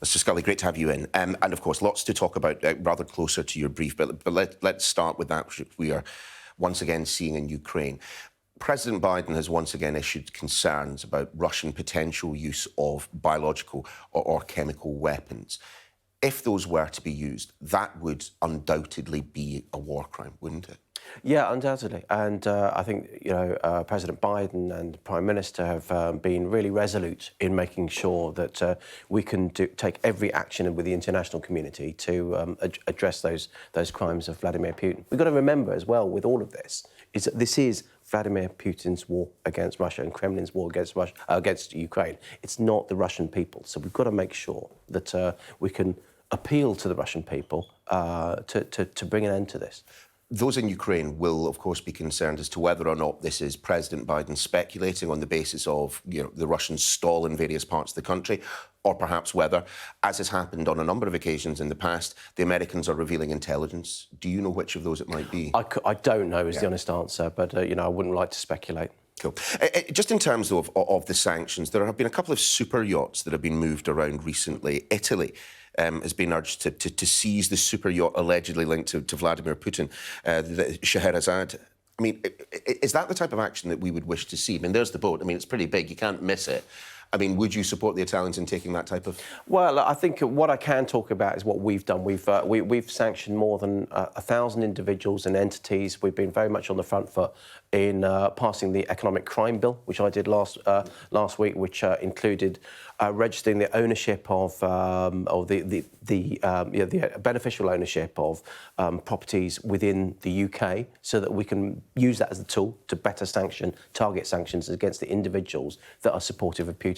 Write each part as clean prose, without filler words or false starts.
Mr Scully, great to have you in. And of course, lots to talk about rather closer to your brief, but let's start with that which we are once again seeing in Ukraine. President Biden has once again issued concerns about Russian potential use of biological or chemical weapons. If those were to be used, that would undoubtedly be a war crime, wouldn't it? Yeah, undoubtedly. And I think, President Biden and the Prime Minister have been really resolute in making sure that we can take every action with the international community to address those crimes of Vladimir Putin. We've got to remember as well with all of this is that this is Vladimir Putin's war against Russia and Kremlin's war against Ukraine. It's not the Russian people. So we've got to make sure that we can appeal to the Russian people to bring an end to this. Those in Ukraine will, of course, be concerned as to whether or not this is President Biden speculating on the basis of the Russians stall in various parts of the country, or perhaps whether, as has happened on a number of occasions in the past, the Americans are revealing intelligence. Do you know which of those it might be? I don't know is the honest answer, but, I wouldn't like to speculate. Cool. Just in terms of the sanctions, there have been a couple of super yachts that have been moved around recently. Italy has been urged to seize the super yacht allegedly linked to Vladimir Putin, the Scheherazade. I mean, is that the type of action that we would wish to see? I mean, there's the boat. I mean, it's pretty big. You can't miss it. I mean, would you support the Italians in taking that type of... Well, I think what I can talk about is what we've done. We've sanctioned more than 1,000 individuals and entities. We've been very much on the front foot in passing the economic crime bill, which I did last week, which included registering the ownership of the beneficial ownership of properties within the UK, so that we can use that as a tool to better target sanctions against the individuals that are supportive of Putin.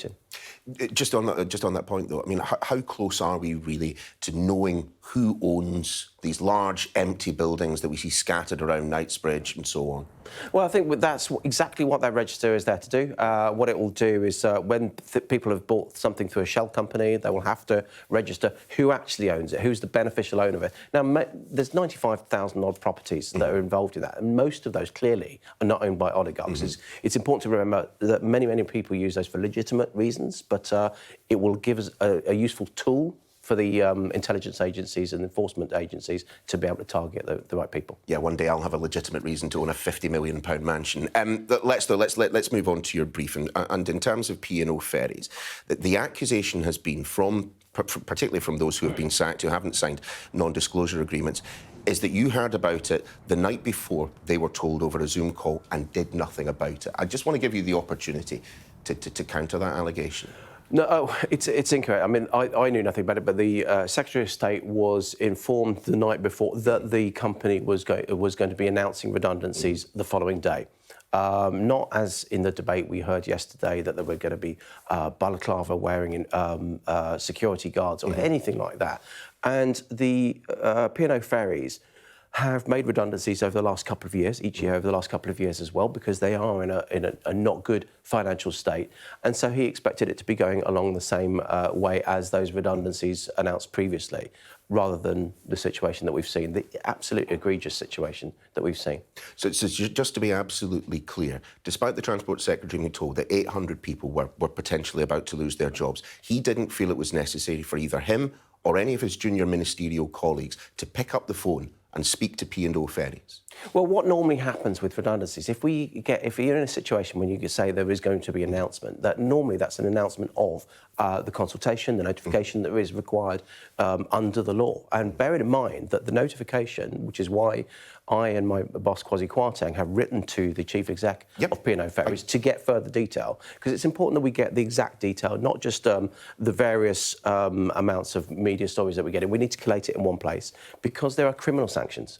Just on that point, though, I mean, how close are we really to knowing who owns these large empty buildings that we see scattered around Knightsbridge and so on? Well, I think that's exactly what that register is there to do. What it will do is when people have bought something through a shell company, they will have to register who actually owns it, who's the beneficial owner of it. Now, there's 95,000 odd properties that are involved in that, and most of those clearly are not owned by oligarchs. It's important to remember that many people use those for legitimate reasons, but it will give us a useful tool for the intelligence agencies and enforcement agencies to be able to target the right people. Yeah, one day I'll have a legitimate reason to own a £50 million mansion. Let's move on to your brief. And in terms of P&O Ferries, the accusation has been particularly from those who have been sacked, who haven't signed non-disclosure agreements, is that you heard about it the night before they were told over a Zoom call and did nothing about it. I just want to give you the opportunity to counter that allegation. No, it's incorrect. I mean, I knew nothing about it, but the Secretary of State was informed the night before that the company was going to be announcing redundancies the following day. Not as in the debate we heard yesterday that there were going to be balaclava wearing security guards or anything like that. And the P&O Ferries have made redundancies over the last couple of years, each year over the last couple of years as well, because they are in a not good financial state. And so he expected it to be going along the same way as those redundancies announced previously, rather than the situation that we've seen, the absolutely egregious situation that we've seen. So just to be absolutely clear, despite the Transport Secretary being told that 800 people were potentially about to lose their jobs, he didn't feel it was necessary for either him or any of his junior ministerial colleagues to pick up the phone and speak to P&O Ferries? Well, what normally happens with redundancies, if you're in a situation when you say there is going to be an announcement, that normally that's an announcement of the consultation, the notification that is required under the law. And bearing in mind that the notification, which is why I and my boss, Kwasi Kwarteng, have written to the Chief Exec of P&O Ferries to get further detail, because it's important that we get the exact detail, not just the various amounts of media stories that we're getting. We need to collate it in one place, because there are criminal sanctions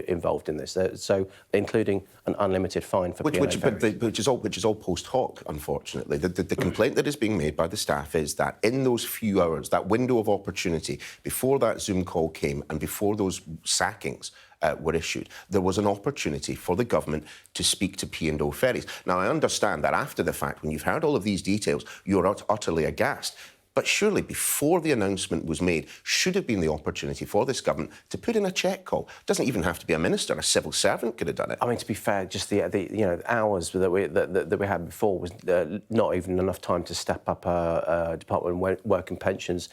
involved in this, so including an unlimited fine for P&O Ferries. Which is all post hoc, unfortunately. The complaint that is being made by the staff is that in those few hours, that window of opportunity, before that Zoom call came and before those sackings were issued, there was an opportunity for the government to speak to P&O Ferries. Now, I understand that after the fact, when you've heard all of these details, you're utterly aghast. But surely, before the announcement was made, should have been the opportunity for this government to put in a check call. It doesn't even have to be a minister; a civil servant could have done it. I mean, to be fair, just the hours that we had before was not even enough time to step up a Department of Work and Pensions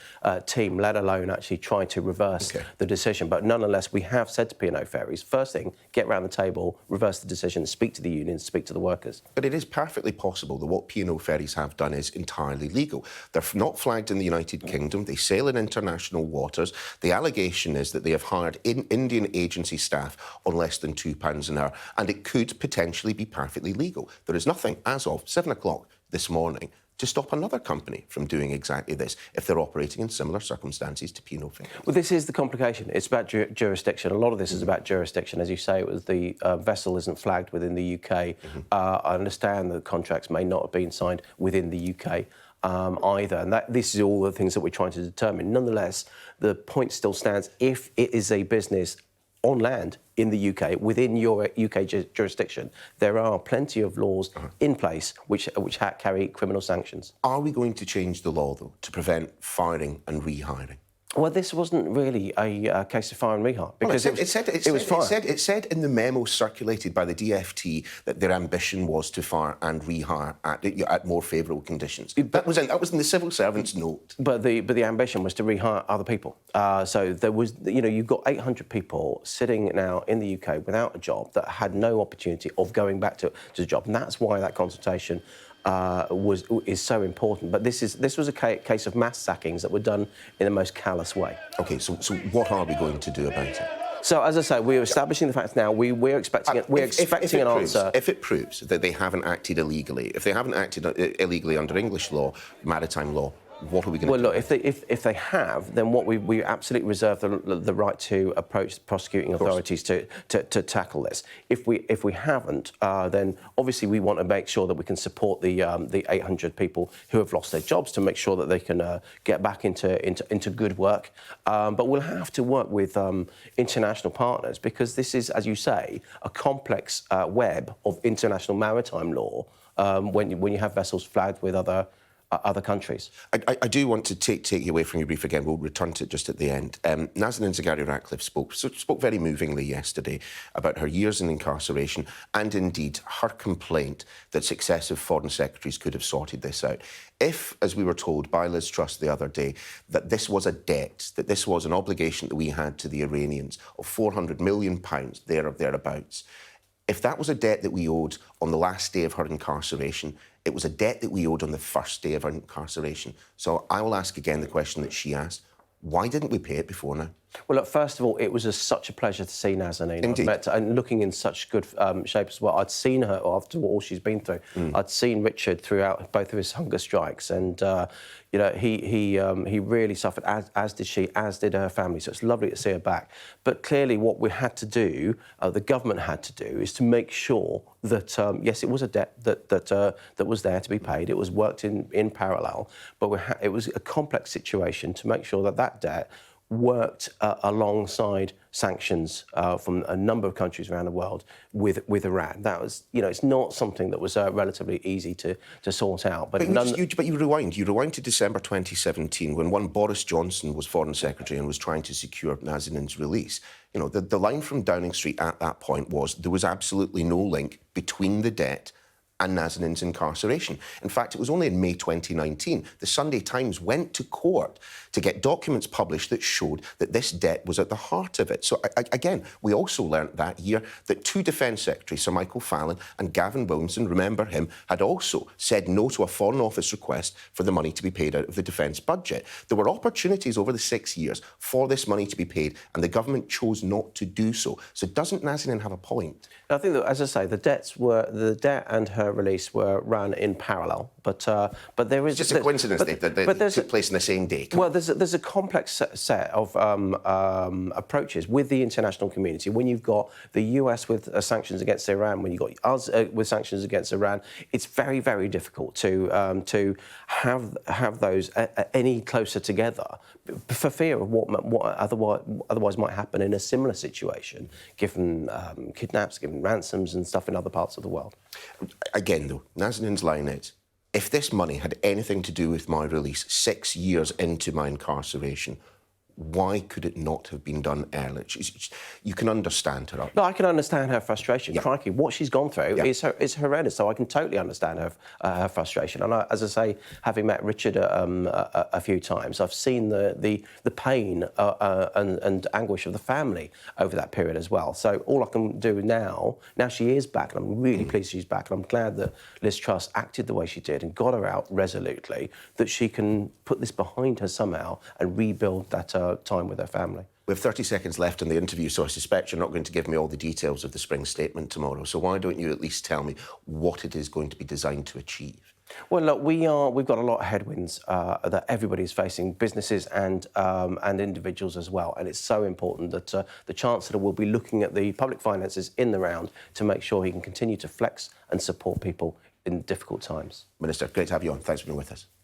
team, let alone actually try to reverse the decision. But nonetheless, we have said to P&O Ferries, first thing, get round the table, reverse the decision, speak to the unions, speak to the workers. But it is perfectly possible that what P&O Ferries have done is entirely legal. They're not flagged in the United Kingdom. They sail in international waters. The allegation is that they have hired Indian agency staff on less than £2 an hour, and it could potentially be perfectly legal. There is nothing, as of 7 o'clock this morning, to stop another company from doing exactly this if they're operating in similar circumstances to P&O Ferries. Well, this is the complication. It's about jurisdiction. A lot of this is about jurisdiction. As you say, it was the vessel isn't flagged within the UK. I understand that contracts may not have been signed within the UK either, and this is all the things that we're trying to determine. Nonetheless, the point still stands. If it is a business on land in the UK, within your UK jurisdiction, there are plenty of laws in place which carry criminal sanctions. Are we going to change the law, though, to prevent firing and rehiring? Well, this wasn't really a case of fire and rehire because it said in the memo circulated by the DfT that their ambition was to fire and rehire at more favourable conditions. That was in the civil servant's note. But the ambition was to rehire other people. So there was, you've got 800 people sitting now in the UK without a job that had no opportunity of going back to the job, and that's why that consultation is so important. But this was a case of mass sackings that were done in the most callous way. OK, so what are we going to do about it? So, as I say, we're establishing the facts now. We're expecting an answer. If it proves that they haven't acted illegally, if they haven't acted illegally under English law, maritime law, what are we going to do? Well, look, if they have, then we absolutely reserve the right to approach the prosecuting authorities to tackle this. If we haven't, then obviously we want to make sure that we can support the 800 people who have lost their jobs to make sure that they can get back into good work. But we'll have to work with international partners because this is, as you say, a complex web of international maritime law when you have vessels flagged with other countries. I do want to take you away from your brief again. We'll return to it just at the end. Nazanin Zaghari-Ratcliffe spoke very movingly yesterday about her years in incarceration and indeed her complaint that successive foreign secretaries could have sorted this out. If, as we were told by Liz Truss the other day, that this was a debt, that this was an obligation that we had to the Iranians of £400 million, there or thereabouts, if that was a debt that we owed on the last day of her incarceration, it was a debt that we owed on the first day of her incarceration. So I will ask again the question that she asked. Why didn't we pay it before now? Well, look, first of all, it was such a pleasure to see Nazanin. Indeed. And looking in such good shape as well. I'd seen her after all she's been through. I'd seen Richard throughout both of his hunger strikes, and he really suffered, as did she, as did her family. So it's lovely to see her back. But clearly, what we had to do, the government had to do, is to make sure that yes, it was a debt that was there to be paid. It was worked in parallel, but it was a complex situation to make sure that that debt worked alongside sanctions from a number of countries around the world with Iran. That was, it's not something that was relatively easy to sort out. But you rewind to December 2017 when one Boris Johnson was Foreign Secretary and was trying to secure Nazanin's release. The line from Downing Street at that point was there was absolutely no link between the debt and Nazanin's incarceration. In fact, it was only in May 2019 the Sunday Times went to court to get documents published that showed that this debt was at the heart of it. So, again, we also learnt that year that two Defence Secretaries, Sir Michael Fallon and Gavin Williamson, remember him, had also said no to a Foreign Office request for the money to be paid out of the defence budget. There were opportunities over the 6 years for this money to be paid, and the government chose not to do so. So doesn't Nazanin have a point? I think that, as I say, the debt and her release were run in parallel, but there is it's just a coincidence that they took place in the same day. Well, there's a complex set of approaches with the international community. When you've got the US with sanctions against Iran, when you've got us with sanctions against Iran, it's very, very difficult to have those any closer together for fear of what otherwise might happen in a similar situation, given kidnaps, given ransoms and stuff in other parts of the world. Again, though, Nazanin's line is, if this money had anything to do with my release 6 years into my incarceration, why could it not have been done earlier? You can understand her. No, I can understand her frustration. Yeah. Crikey, what she's gone through is horrendous. So I can totally understand her frustration. And as I say, having met Richard a few times, I've seen the pain and anguish of the family over that period as well. So all I can do now she is back, and I'm really pleased she's back, and I'm glad that Liz Truss acted the way she did and got her out resolutely, that she can put this behind her somehow and rebuild that time with her family. We have 30 seconds left in the interview, so I suspect you're not going to give me all the details of the spring statement tomorrow. So why don't you at least tell me what it is going to be designed to achieve? Well, look, we've got a lot of headwinds that everybody's facing, businesses and individuals as well. And it's so important that the Chancellor will be looking at the public finances in the round to make sure he can continue to flex and support people in difficult times. Minister, great to have you on. Thanks for being with us.